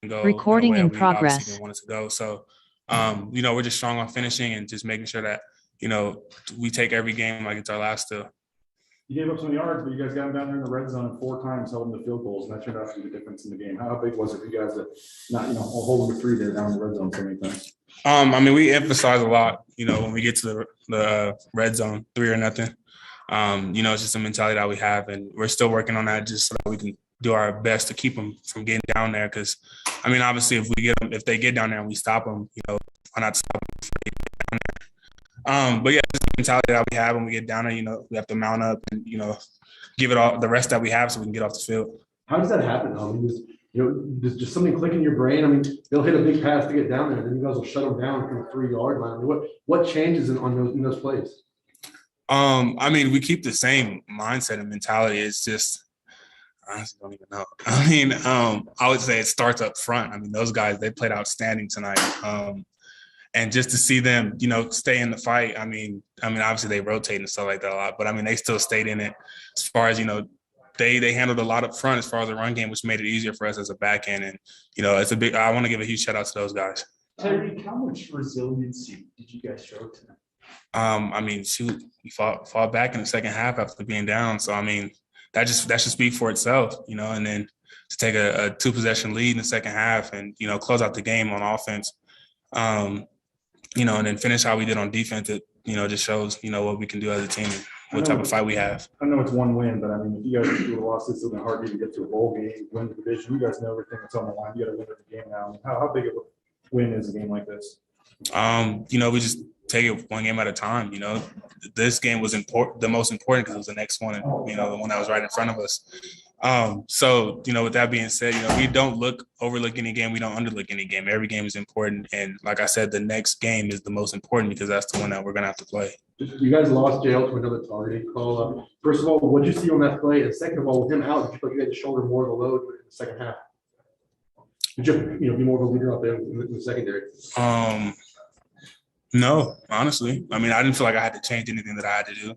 go in a Recording way in that we obviously progress. didn't want it to go. So, we're just strong on finishing and just making sure that, we take every game like it's our last still. You gave up some yards, but you guys got them down there in the red zone 4 times, held them to field goals, and that turned out to be the difference in the game. How big was it for you guys to not, hold them to 3 there down in the red zone so many times? We emphasize a lot, when we get to the red zone, 3 or nothing. It's just a mentality that we have, and we're still working on that just so that we can do our best to keep them from getting down there. Because, obviously, if they get down there and we stop them, why not stop them before they get down there? But yeah, just the mentality that we have when we get down there, we have to mount up and, give it all the rest that we have so we can get off the field. How does that happen? Does just something click in your brain? They'll hit a big pass to get down there, and then you guys will shut them down from the 3-yard line. What changes in those plays? We keep the same mindset and mentality. It's just, I honestly don't even know. I would say it starts up front. Those guys, they played outstanding tonight. And just to see them, stay in the fight. Obviously they rotate and stuff like that a lot, but they still stayed in it as far as, they handled a lot up front as far as the run game, which made it easier for us as a back end. And, I want to give a huge shout out to those guys. Tyreek, how much resiliency did you guys show tonight? We fought back in the second half after being down. So, that should speak for itself, and then to take a 2-possession lead in the second half and, close out the game on offense, and then finish how we did on defense. It, just shows, what we can do as a team and what type of fight we have. I know it's one win, but if you guys would have lost this, it would have been hard to get to a bowl game, win the division. You guys know everything that's on the line. You got to win every game now. How big of a win is a game like this? We just take it one game at a time. This game was the most important because it was the next one, and the one that was right in front of us. With that being said, we don't overlook any game. We don't underlook any game. Every game is important. And like I said, the next game is the most important because that's the one that we're going to have to play. You guys lost JL to another targeting call. First of all, what did you see on that play? And second of all, with him out, did you feel like you had to shoulder more of the load in the second half? Did you, be more of a leader out there in the secondary? No, honestly. I didn't feel like I had to change anything that I had to do.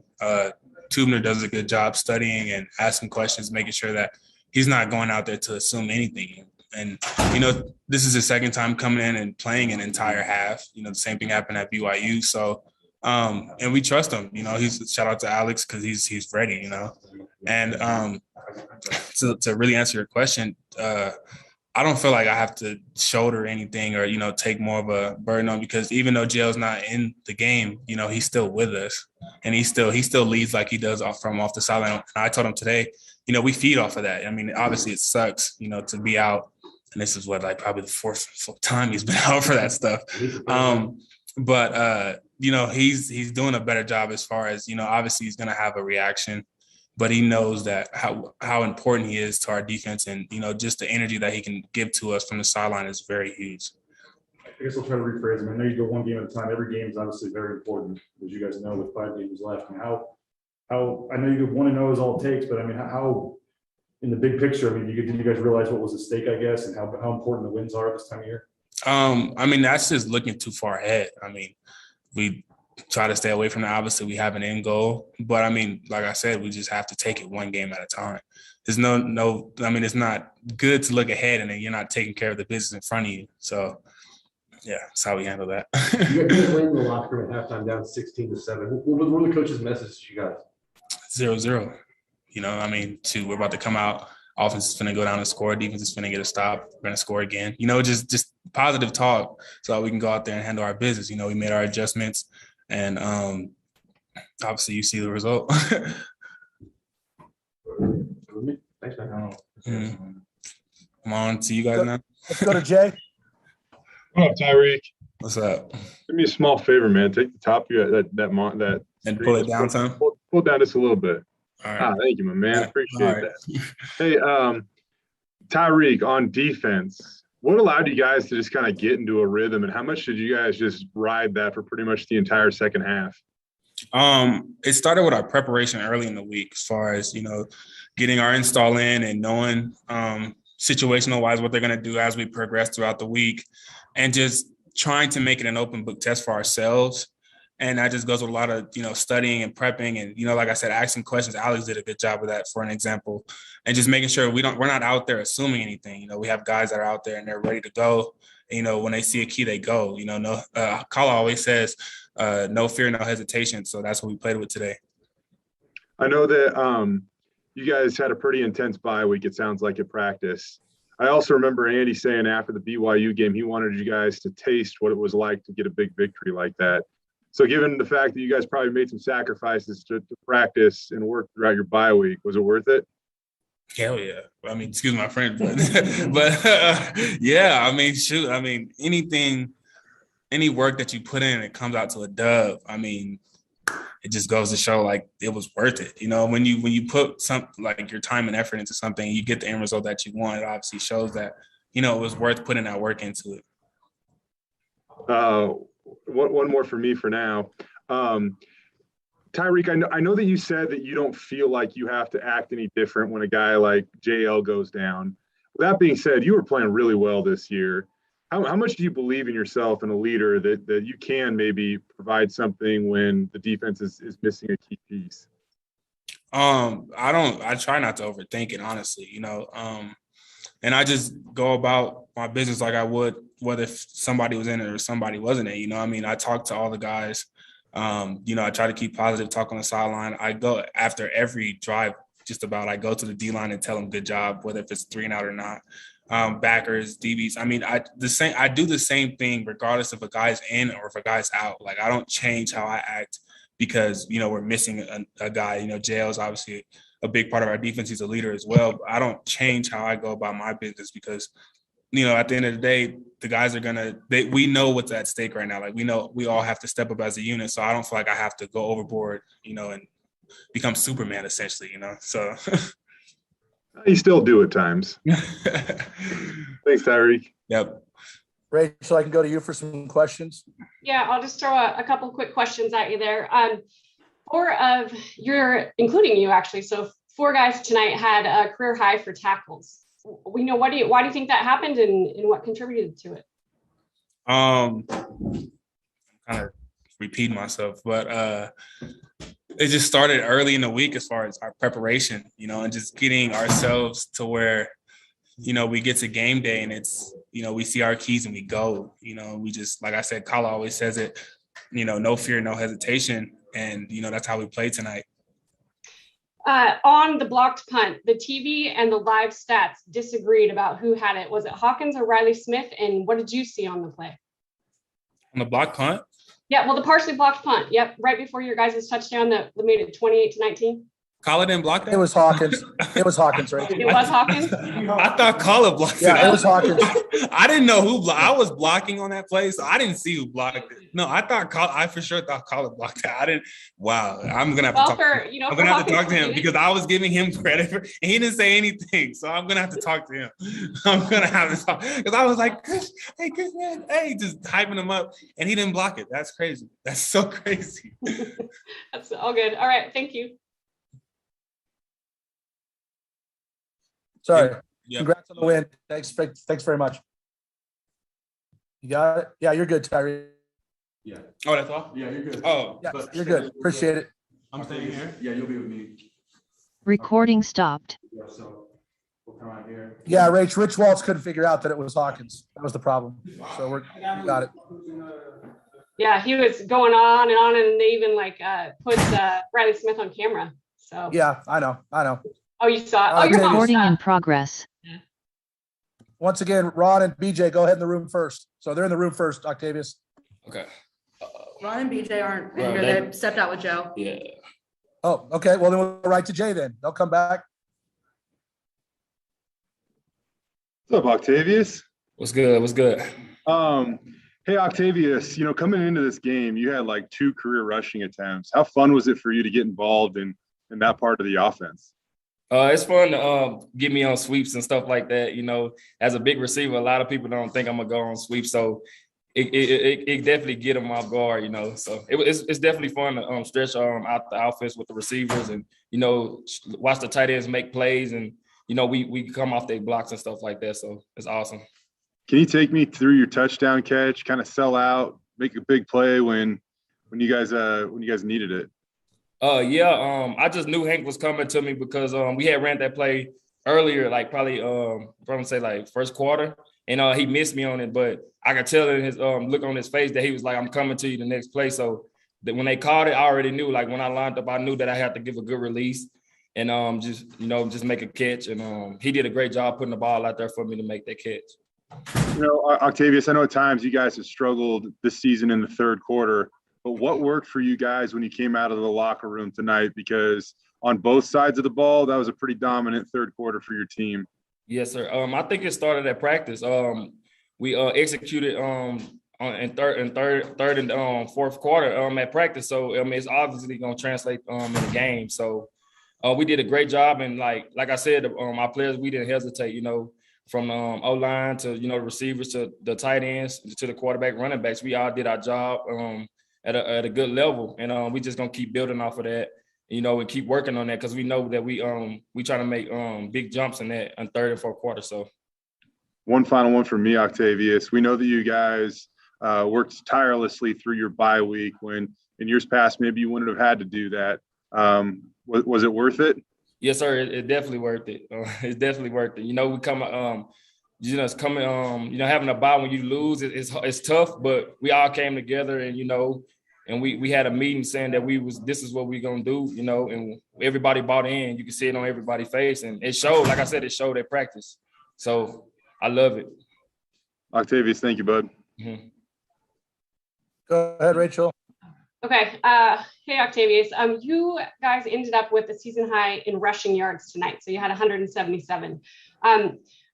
Tubner does a good job studying and asking questions, making sure that he's not going out there to assume anything. And, this is his second time coming in and playing an entire half. The same thing happened at BYU. So, and we trust him. He's shout out to Alex because he's ready, And to really answer your question, I don't feel like I have to shoulder anything or, take more of a burden on because even though Jail's not in the game, he's still with us and he still leads like he does off the sideline. And I told him today, we feed off of that. Obviously it sucks, to be out. And this is probably the 4th time he's been out for that stuff. But he's doing a better job as far as, obviously he's going to have a reaction. But he knows that how important he is to our defense and, just the energy that he can give to us from the sideline is very huge. I guess I'll try to rephrase it. I know you go one game at a time. Every game is obviously very important, as you guys know, with 5 games left. And how I know you 1-0 is all it takes, but how in the big picture, did you guys realize what was at stake, I guess, and how important the wins are this time of year? That's just looking too far ahead. We try to stay away from that. Obviously, we have an end goal. But, like I said, we just have to take it one game at a time. There's it's not good to look ahead and then you're not taking care of the business in front of you. So, yeah, that's how we handle that. You guys played in the locker room at halftime down 16-7. What were the coach's messages to you guys? 0-0. We're about to come out. Offense is going to go down and score. Defense is going to get a stop. We're going to score again. Just positive talk so that we can go out there and handle our business. We made our adjustments. And obviously, you see the result. Thanks, man. Come on, see you guys now. Let's go to Jay. What up, Tyreek? What's up? Do me a small favor, man. Take the top of your that and pull it down some. Pull down just a little bit. All right. Thank you, my man. Appreciate that. Hey, Tyreek, on defense, what allowed you guys to just kind of get into a rhythm, and how much did you guys just ride that for pretty much the entire second half? It started with our preparation early in the week, as far as getting our install in and knowing situational wise what they're going to do as we progress throughout the week, and just trying to make it an open book test for ourselves And that just goes with a lot of, studying and prepping and, like I said, asking questions. Alex did a good job of that, for an example, and just making sure we're not out there assuming anything. We have guys that are out there and they're ready to go. When they see a key, they go. No, Kala always says, no fear, no hesitation. So that's what we played with today. I know that you guys had a pretty intense bye week, it sounds like, at practice. I also remember Andy saying after the BYU game, he wanted you guys to taste what it was like to get a big victory like that. So given the fact that you guys probably made some sacrifices to practice and work throughout your bye week, was it worth it? Hell yeah. I mean, excuse my French, but yeah, I mean, shoot, I mean, any work that you put in, it comes out to a dub. I mean, it just goes to show like it was worth it. When you put something like your time and effort into something, you get the end result that you want. It obviously shows that, it was worth putting that work into it. One more for me for now. Tyreek, I know that you said that you don't feel like you have to act any different when a guy like JL goes down. With that being said, you were playing really well this year. How much do you believe in yourself and a leader that you can maybe provide something when the defense is missing a key piece? I try not to overthink it, honestly, and I just go about my business like I would whether if somebody was in it or somebody wasn't in it. I talk to all the guys. I try to keep positive talk on the sideline. I go after every drive, just about, I go to the D-line and tell them good job, whether if it's 3 and out or not. Backers, DBs. I do the same thing regardless if a guy's in or if a guy's out. Like, I don't change how I act because, we're missing a guy. JL is obviously a big part of our defense. He's a leader as well. But I don't change how I go about my business because, at the end of the day, the guys are we know what's at stake right now. Like, we know we all have to step up as a unit. So I don't feel like I have to go overboard, and become Superman essentially, so. You still do at times. Thanks, Tyreek. Yep. Rachel, I can go to you for some questions. Yeah, I'll just throw a couple quick questions at you there. 4 of including you actually, so 4 guys tonight had a career high for tackles. Why do you think that happened and what contributed to it? I'm kind of repeating myself, but it just started early in the week as far as our preparation, and just getting ourselves to where, we get to game day and it's, we see our keys and we go, we just, like I said, Kala always says it, no fear, no hesitation. And, that's how we played tonight. On the blocked punt, the TV and the live stats disagreed about who had it. Was it Hawkins or Riley Smith? And what did you see on the play? On the blocked punt? Yeah, well, the partially blocked punt. Yep, right before your guys' touchdown that made it 28-19. Kala didn't block that? It was Hawkins. It was Hawkins, right? It was Hawkins? I thought Kala blocked it. Yeah, it was Hawkins. I didn't know who blocked. I was blocking on that play, so I didn't see who blocked it. No, I for sure thought Kala blocked it. I didn't. Wow. I'm going to have to talk to him. I'm going to have to talk to him because I was giving him credit and he didn't say anything. So I'm going to have to talk to him. I'm going to have to talk because I was like, Chris, man, hey, just hyping him up and he didn't block it. That's crazy. That's so crazy. That's all good. All right. Thank you. Sorry. Yep. Congrats on the win. Thanks very much. You got it? Yeah, you're good, Tyree. Yeah. Oh, that's all? Yeah, you're good. Oh. Yeah, you're good. Appreciate it. I'm staying here? Yeah, you'll be with me. Recording stopped. Yeah, so we'll come out here. Yeah, Rich Waltz couldn't figure out that it was Hawkins. That was the problem. So we got it. Yeah, he was going on, and they even put Riley Smith on camera. So yeah, I know. Oh, you saw it. Oh, your mom Recording saw it. in progress. Once again, Ron and BJ, go ahead in the room first. So they're in the room first, Octavius. Okay. Ron and BJ aren't in here. They stepped out with Joe. Yeah. Oh, okay. Well, then we'll go right to Jay then. They'll come back. What's up, Octavius? What's good? Hey, Octavius, coming into this game, you had 2 career rushing attempts. How fun was it for you to get involved in that part of the offense? It's fun to get me on sweeps and stuff like that. As a big receiver, a lot of people don't think I'm gonna go on sweeps, so it definitely get them off guard. So it's definitely fun to stretch out the offense with the receivers and watch the tight ends make plays and we come off their blocks and stuff like that. So it's awesome. Can you take me through your touchdown catch? Kind of sell out, make a big play when when you guys needed it? I just knew Hank was coming to me because we had ran that play earlier, like probably probably say like first quarter, and he missed me on it, but I could tell in his look on his face that he was like, I'm coming to you the next play. So that when they called it, I already knew, like when I lined up, I knew that I had to give a good release and just make a catch. And he did a great job putting the ball out there for me to make that catch. You know, Octavius, I know at times you guys have struggled this season in the third quarter, but what worked for you guys when you came out of the locker room tonight? Because on both sides of the ball, that was a pretty dominant third quarter for your team. Yes, sir. I think it started at practice. We executed in third and fourth quarter at practice. So it's obviously going to translate in the game. So we did a great job, and like I said, our players, we didn't hesitate. You know, from O-line to the receivers to the tight ends to the quarterback, running backs, we all did our job at a good level, and we just gonna keep building off of that. And keep working on that because we know that we try to make big jumps in that in third and fourth quarter. So, one final one for me, Octavius. We know that you guys worked tirelessly through your bye week when in years past maybe you wouldn't have had to do that. Was it worth it? Yes, sir. It definitely worth it. It's definitely worth it. We come it's coming having a bye when you lose, it's tough, but we all came together and we had a meeting saying that this is what we're going to do, and everybody bought in. You can see it on everybody's face. And it showed, like I said, it showed at practice. So I love it. Octavius, thank you, bud. Mm-hmm. Go ahead, Rachel. Okay. Hey, Octavius. You guys ended up with a season high in rushing yards tonight. So you had 177. I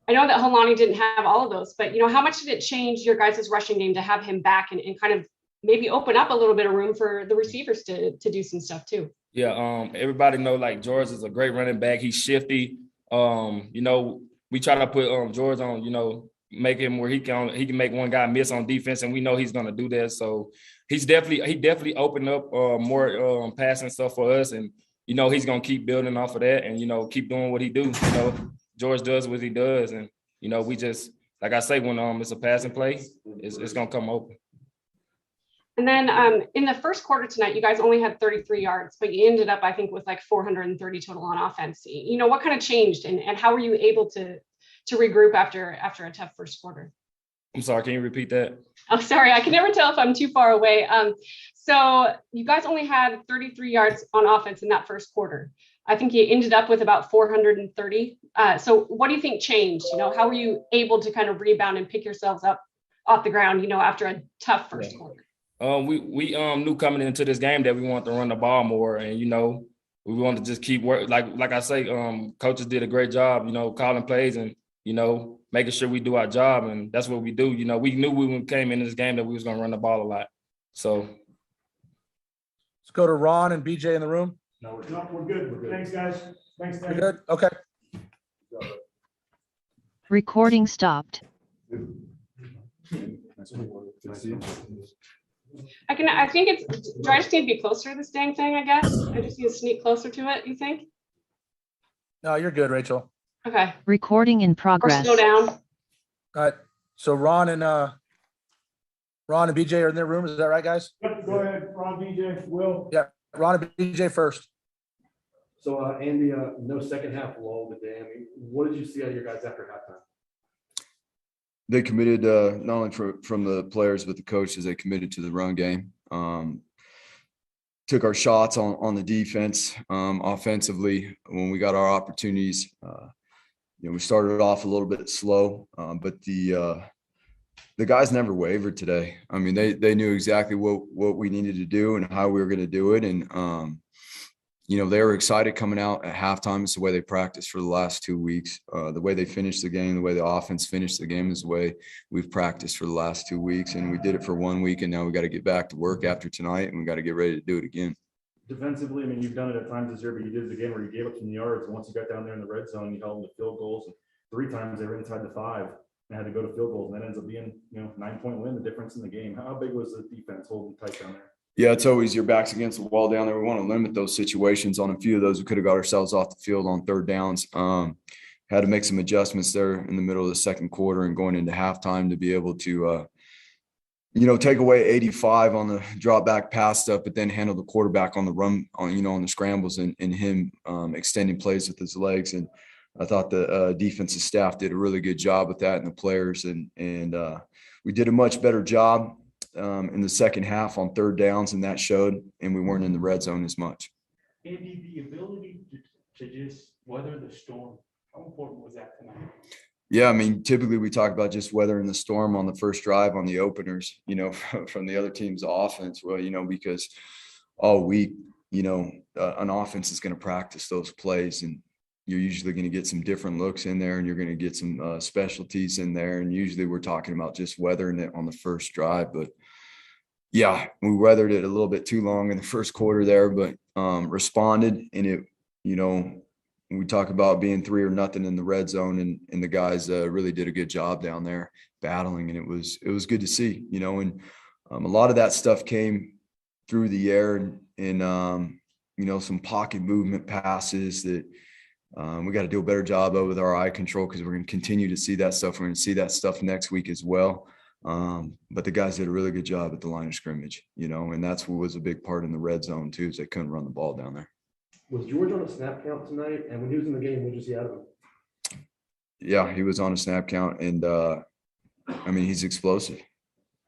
know that Holani didn't have all of those, but, how much did it change your guys' rushing game to have him back and kind of maybe open up a little bit of room for the receivers to do some stuff too? Yeah, everybody know like George is a great running back. He's shifty. We try to put George on, make him where he can make one guy miss on defense, and we know he's gonna do that. So he definitely opened up more passing stuff for us, and he's gonna keep building off of that and keep doing what he do. George does what he does, and we just, like I say, when it's a passing play, it's gonna come open. And then in the first quarter tonight, you guys only had 33 yards, but you ended up, I think, with like 430 total on offense. What kind of changed, and how were you able to regroup after a tough first quarter? I'm sorry, can you repeat that? Oh, sorry, I can never tell if I'm too far away. So you guys only had 33 yards on offense in that first quarter. I think you ended up with about 430. So what do you think changed? How were you able to kind of rebound and pick yourselves up off the ground, after a tough first quarter? We knew coming into this game that we wanted to run the ball more, and we wanted to just keep work. Like I say, coaches did a great job, calling plays and making sure we do our job, and that's what we do. We knew when we came into this game that we was gonna run the ball a lot. So let's go to Ron and BJ in the room. No, we're good. Thanks, guys. Thanks. We're good. Okay. Recording stopped. I think do I just need to be closer to this dang thing, I guess? I just need to sneak closer to it, you think? No, you're good, Rachel. Okay. Recording in Or progress. slow down. All right. So Ron and BJ are in their room. Is that right, guys? Yep, go ahead, Ron, BJ, Will. Yeah, Ron and BJ first. So Andy, no second half lull today. I mean, what did you see out of your guys after halftime? They committed not only from the players but the coaches. They committed to the run game. Took our shots on the defense. Offensively, when we got our opportunities, we started off a little bit slow, but the guys never wavered today. I mean, they knew exactly what we needed to do and how we were going to do it, and they were excited coming out at halftime. It's the way they practiced for the last 2 weeks. The way they finished the game, the way the offense finished the game is the way we've practiced for the last 2 weeks. And we did it for 1 week, and now we got to get back to work after tonight, and we got to get ready to do it again. Defensively, I mean, you've done it at times this year, but you did it again where you gave up some yards. And once you got down there in the red zone, you held them to field goals. And 3 times they were inside the 5 and had to go to field goals. And that ends up being, 9-point win, the difference in the game. How big was the defense holding tight down there? Yeah, it's always your back's against the wall down there. We want to limit those situations. On a few of those, we could have got ourselves off the field on third downs. Had to make some adjustments there in the middle of the second quarter and going into halftime to be able to, take away 85 on the drop back pass stuff, but then handle the quarterback on the run, on the scrambles and him extending plays with his legs. And I thought the defensive staff did a really good job with that, and the players, and we did a much better job in the second half on third downs, and that showed, and we weren't in the red zone as much. Andy, the ability to just weather the storm, how important was that tonight? Yeah, I mean, typically we talk about just weathering the storm on the first drive on the openers, from the other team's offense. Well, because all week, an offense is going to practice those plays, and you're usually going to get some different looks in there, and you're going to get some specialties in there. And usually we're talking about just weathering it on the first drive. But yeah, we weathered it a little bit too long in the first quarter there, but responded. And it, we talk about being 3-0 in the red zone, and the guys really did a good job down there battling, and it was good to see, and a lot of that stuff came through the air and some pocket movement passes that we got to do a better job of with our eye control, because we're going to continue to see that stuff. We're going to see that stuff next week as well. But the guys did a really good job at the line of scrimmage, and that's what was a big part in the red zone too, is they couldn't run the ball down there. Was George on a snap count tonight? And when he was in the game, what did you see out of him? Yeah, he was on a snap count, and he's explosive,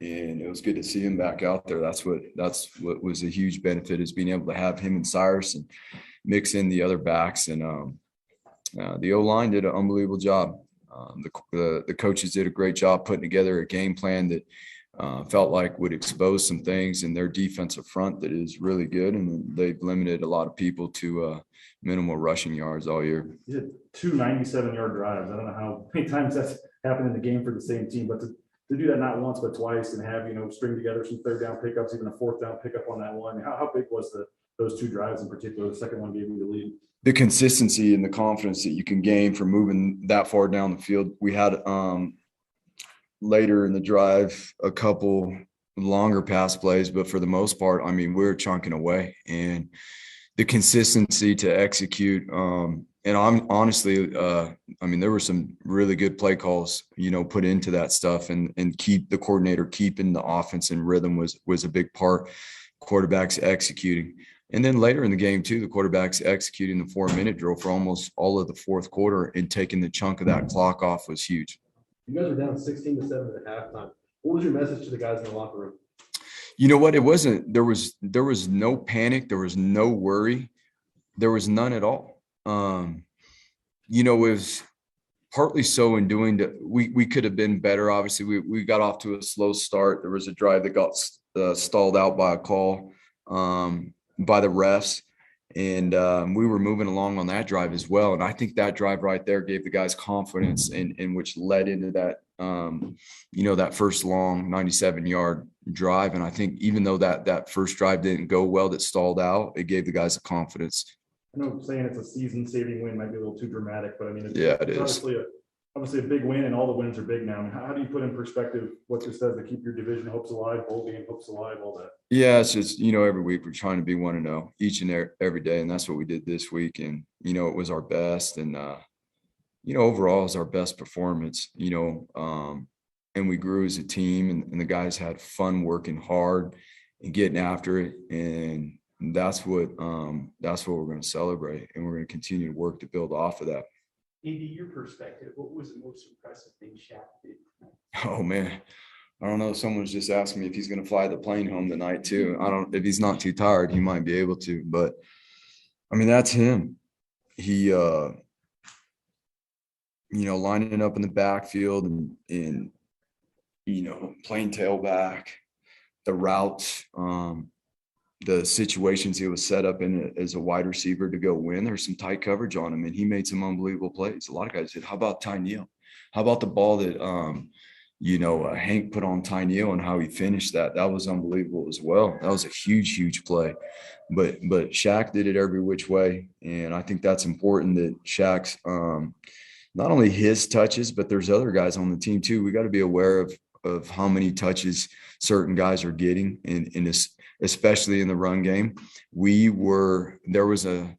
and it was good to see him back out there. That's what was a huge benefit, is being able to have him and Cyrus and mix in the other backs. And the O-line did an unbelievable job. The coaches did a great job putting together a game plan that felt like would expose some things in their defensive front that is really good, and they've limited a lot of people to minimal rushing yards all year. You had 2 97-yard drives. I don't know how many times that's happened in the game for the same team, but to do that not once but twice, and have string together some third down pickups, even a fourth down pickup on that one. How big was those 2 drives in particular? The second one gave you the lead. The consistency and the confidence that you can gain from moving that far down the field. We had later in the drive a couple longer pass plays, but for the most part, we were chunking away, and the consistency to execute. And I'm honestly, there were some really good play calls, put into that stuff, and keep the coordinator keeping the offense in rhythm was a big part. Quarterbacks executing. And then later in the game too, the quarterbacks executing the 4-minute drill for almost all of the fourth quarter, and taking the chunk of that clock off was huge. You guys were down 16-7 at halftime. What was your message to the guys in the locker room? You know what? It wasn't, there was no panic. There was no worry. There was none at all. It was partly so in doing that. We could have been better. Obviously we got off to a slow start. There was a drive that got stalled out by a call by the refs. And we were moving along on that drive as well. And I think that drive right there gave the guys confidence, in which led into that, that first long 97-yard drive. And I think even though that first drive didn't go well, that stalled out, it gave the guys a confidence. I know saying it's a season-saving win might be a little too dramatic, but it is. Obviously a big win, and all the wins are big now. How do you put in perspective what this does to keep your division hopes alive, bowl game hopes alive, all that? Yeah, it's just, every week we're trying to be 1-0 each and every day. And that's what we did this week. And, it was our best. And, overall it was our best performance, and we grew as a team, and the guys had fun working hard and getting after it. And that's what we're going to celebrate. And we're going to continue to work to build off of that. Andy, your perspective, what was the most impressive thing Shaq did tonight? Oh man, I don't know. Someone's just asking me if he's going to fly the plane home tonight too. If he's not too tired, he might be able to, but that's him. He, lining up in the backfield and playing tailback, the routes, the situations he was set up in as a wide receiver to go win. There's some tight coverage on him, and he made some unbelievable plays. A lot of guys did. How about Ty Neal? How about the ball that, Hank put on Ty Neal and how he finished that? That was unbelievable as well. That was a huge, huge play. But Shaq did it every which way, and I think that's important that Shaq's not only his touches, but there's other guys on the team too. We got to be aware of how many touches certain guys are getting in this, especially in the run game. There was a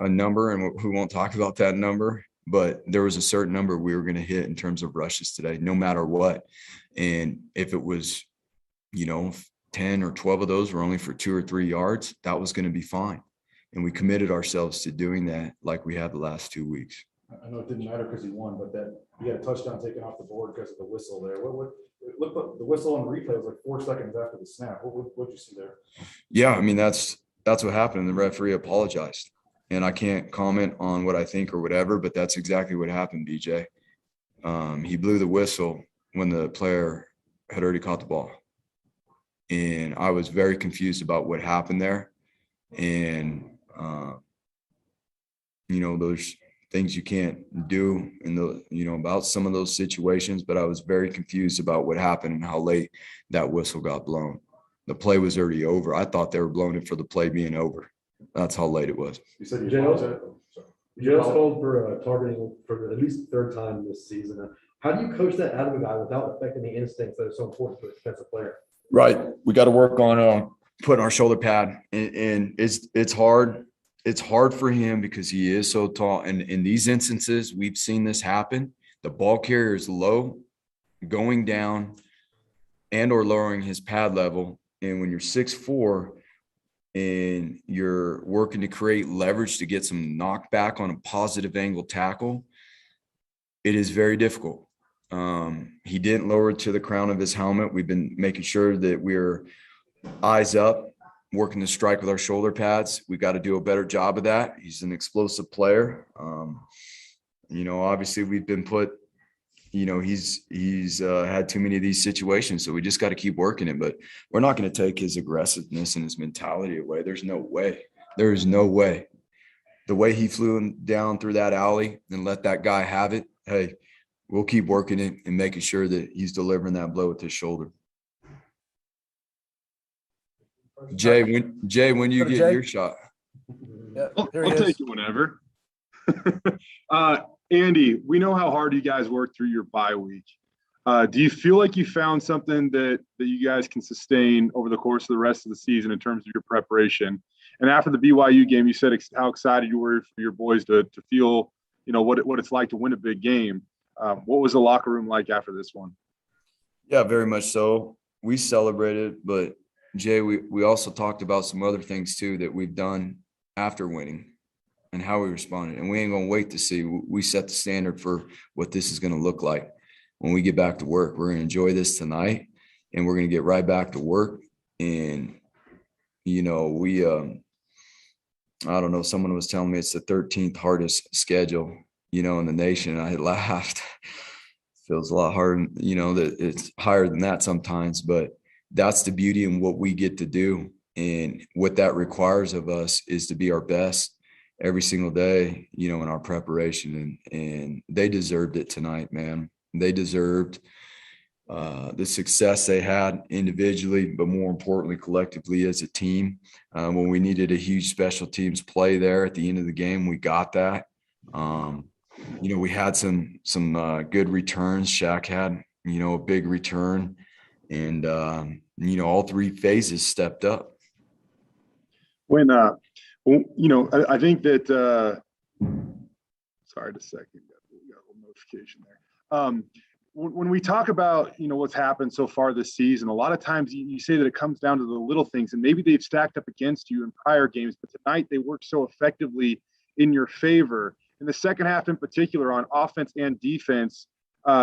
number, and we won't talk about that number, but there was a certain number we were going to hit in terms of rushes today, no matter what. And if it was if 10 or 12 of those were only for 2 or 3 yards, that was going to be fine. And we committed ourselves to doing that like we had the last 2 weeks. I know it didn't matter because he won, but that you got a touchdown taken off the board because of the whistle there. What look, the whistle on the replay was like 4 seconds after the snap. What'd you see there? Yeah, I mean, that's what happened. The referee apologized. And I can't comment on what I think or whatever, but that's exactly what happened, BJ. He blew the whistle when the player had already caught the ball. And I was very confused about what happened there. And, there's things you can't do about some of those situations, but I was very confused about what happened and how late that whistle got blown. The play was already over. I thought they were blowing it for the play being over. That's how late it was. You said you Joe's called for targeting for at least the 3rd time this season. How do you coach that out of a guy without affecting the instincts that are so important to a defensive player? Right. We got to work on putting our shoulder pad, and it's hard. It's hard for him because he is so tall. And in these instances, we've seen this happen. The ball carrier is low, going down, and or lowering his pad level. And when you're 6'4", and you're working to create leverage to get some knockback on a positive angle tackle, it is very difficult. He didn't lower it to the crown of his helmet. We've been making sure that we're eyes up, working to strike with our shoulder pads. We've got to do a better job of that. He's an explosive player. Obviously we've been put, he's had too many of these situations, so we just got to keep working it. But we're not going to take his aggressiveness and his mentality away. There's no way. There is no way. The way he flew down through that alley and let that guy have it, hey, we'll keep working it and making sure that he's delivering that blow with his shoulder. Jay, when you get your shot? Yeah, I'll take it whenever. Andy, we know how hard you guys work through your bye week. Do you feel like you found something that you guys can sustain over the course of the rest of the season in terms of your preparation? And after the BYU game, you said how excited you were for your boys to feel, what it's like to win a big game. What was the locker room like after this one? Yeah, very much so. We celebrated, but Jay, we also talked about some other things too that we've done after winning and how we responded. And we ain't going to wait to see. We set the standard for what this is going to look like when we get back to work. We're going to enjoy this tonight, and we're going to get right back to work. And, we I don't know, someone was telling me it's the 13th hardest schedule, in the nation. I laughed. Feels a lot harder, that it's higher than that sometimes, but that's the beauty in what we get to do. And what that requires of us is to be our best every single day, in our preparation. And they deserved it tonight, man. They deserved the success they had individually, but more importantly, collectively as a team. When we needed a huge special teams play there at the end of the game, we got that. We had some good returns. Shaq had, a big return, and, all 3 phases stepped up. I think that, sorry, just a second, we got a little notification there. When we talk about, what's happened so far this season, a lot of times you say that it comes down to the little things, and maybe they've stacked up against you in prior games, but tonight they worked so effectively in your favor. In the second half in particular, on offense and defense,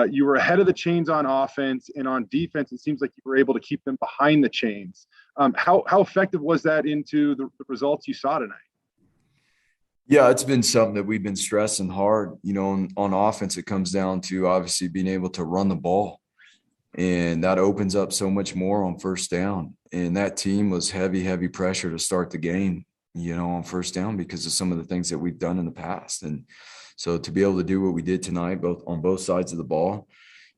you were ahead of the chains on offense, and on defense, it seems like you were able to keep them behind the chains. How effective was that into the results you saw tonight? Yeah, it's been something that we've been stressing hard. On offense, it comes down to obviously being able to run the ball, and that opens up so much more on first down. And that team was heavy pressure to start the game, on first down because of some of the things that we've done in the past. And so to be able to do what we did tonight, on both sides of the ball,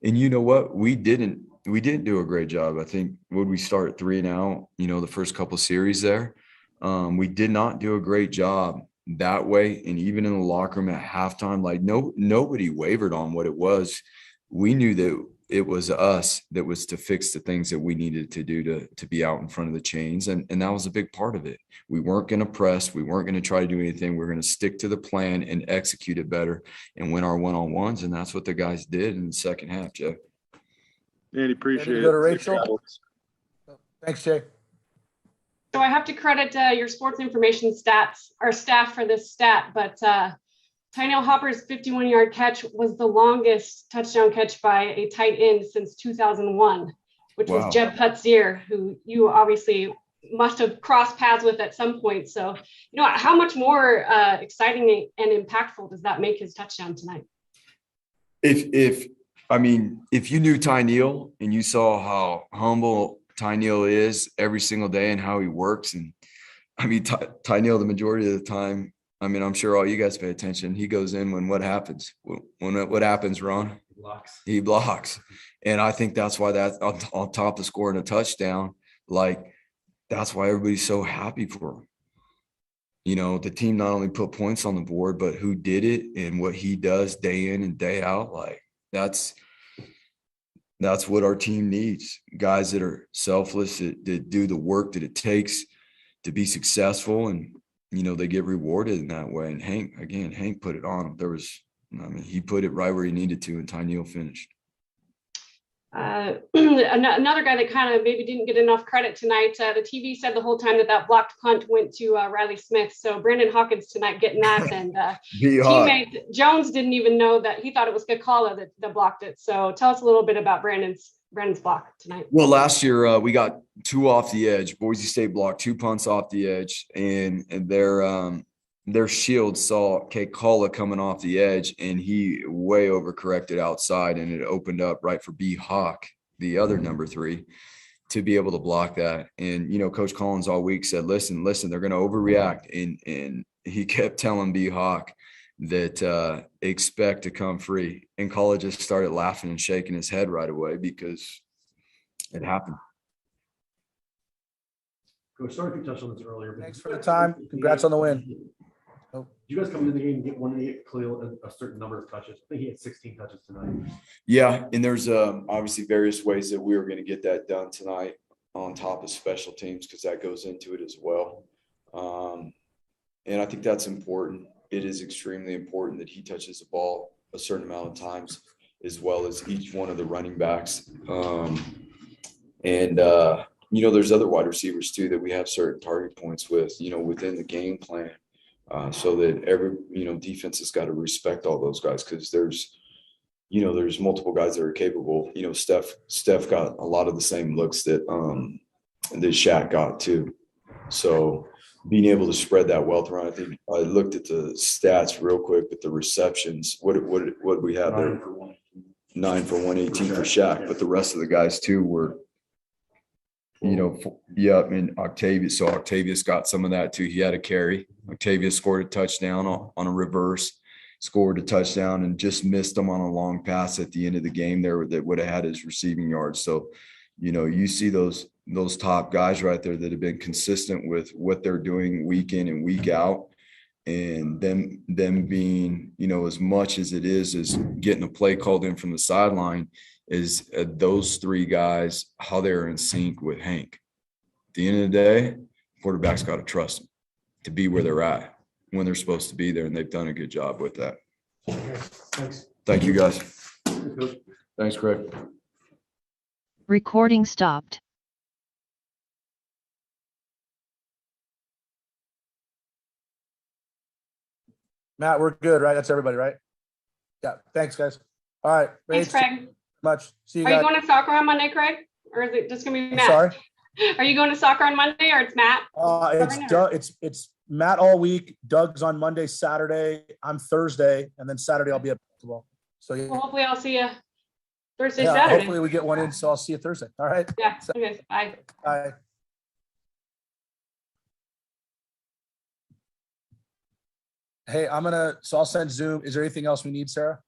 and you know what, we didn't do a great job. I think would we start 3 and out, the first couple of series there, we did not do a great job that way. And even in the locker room at halftime, like nobody wavered on what it was. We knew that it was us that was to fix the things that we needed to do to be out in front of the chains. And that was a big part of it. We weren't going to press. We weren't going to try to do anything. We were going to stick to the plan and execute it better and win our one-on-ones. And that's what the guys did in the second half, Joe. Andy, appreciate it. Go to Rachel. Thanks, Jay. So I have to credit your sports information stats, our staff for this stat, but Tyneil Hopper's 51-yard catch was the longest touchdown catch by a tight end since 2001, which was Jeb Putzier, who you obviously must have crossed paths with at some point. So, how much more exciting and impactful does that make his touchdown tonight? If you knew Tyneil and you saw how humble Tyneil is every single day and how he works, and Tyneil, the majority of the time, I'm sure all you guys pay attention. He goes in when what happens? What happens, Ron? He blocks. And I think that's why that on top of scoring a touchdown, that's why everybody's so happy for him. The team not only put points on the board, but who did it and what he does day in and day out. That's what our team needs. Guys that are selfless, that do the work that it takes to be successful, and they get rewarded in that way. And Hank put it on him. He put it right where he needed to, and Tyneil finished. Another guy that kind of maybe didn't get enough credit tonight. The TV said the whole time that blocked punt went to Riley Smith. So Brandon Hawkins tonight getting that, and teammate Jones didn't even know that. He thought it was Kakala that blocked it. So tell us a little bit about Brandon's block tonight. Well, last year we got 2 off the edge. Boise State blocked 2 punts off the edge, and their shield saw Kakala coming off the edge, and he way overcorrected outside, and it opened up right for B Hawk, the other number 3, to be able to block that. And Coach Collins all week said, listen, they're going to overreact, and he kept telling B Hawk that expect to come free. And College just started laughing and shaking his head right away because it happened. Coach, sorry if you touched on this earlier. Thanks for the time. Congrats on the win. Did you guys come into the game and get Khalil a certain number of touches? I think he had 16 touches tonight. Yeah, and there's obviously various ways that we were going to get that done tonight on top of special teams, because that goes into it as well. And I think that's important. It is extremely important that he touches the ball a certain amount of times, as well as each one of the running backs. There's other wide receivers too that we have certain target points with, within the game plan. So that every, defense has got to respect all those guys, because there's multiple guys that are capable. Steph got a lot of the same looks that Shaq got too. So being able to spread that wealth around, I think I looked at the stats real quick, but the receptions, what did we have there? 9 for 118 for Shaq, but the rest of the guys too were, and Octavius. So Octavius got some of that too. He had a carry. Octavius scored a touchdown on a reverse, scored a touchdown, and just missed him on a long pass at the end of the game there that would have had his receiving yards. So, you see those top guys right there that have been consistent with what they're doing week in and week out, and them being, as much as it is as getting a play called in from the sideline, is those 3 guys, how they're in sync with Hank. At the end of the day, quarterback's got to trust them to be where they're at when they're supposed to be there, and they've done a good job with that. Thanks. Thank you, guys. Thanks, Craig. Recording stopped. Matt, we're good, right? That's everybody, right? Yeah. Thanks, guys. All right. Thanks, Craig. Much. See you Are guys. you going to soccer on Monday, Craig? Or is it just going to be Matt? Sorry? Are you going to soccer on Monday, or it's Matt? It's Matt all week. Doug's on Monday, Saturday. I'm Thursday, and then Saturday I'll be at basketball. So yeah. Well, hopefully I'll see you Thursday, Saturday. Hopefully we get one in, so I'll see you Thursday. All right. Yeah. Okay. Bye. Bye. Hey, I'll send Zoom. Is there anything else we need, Sarah?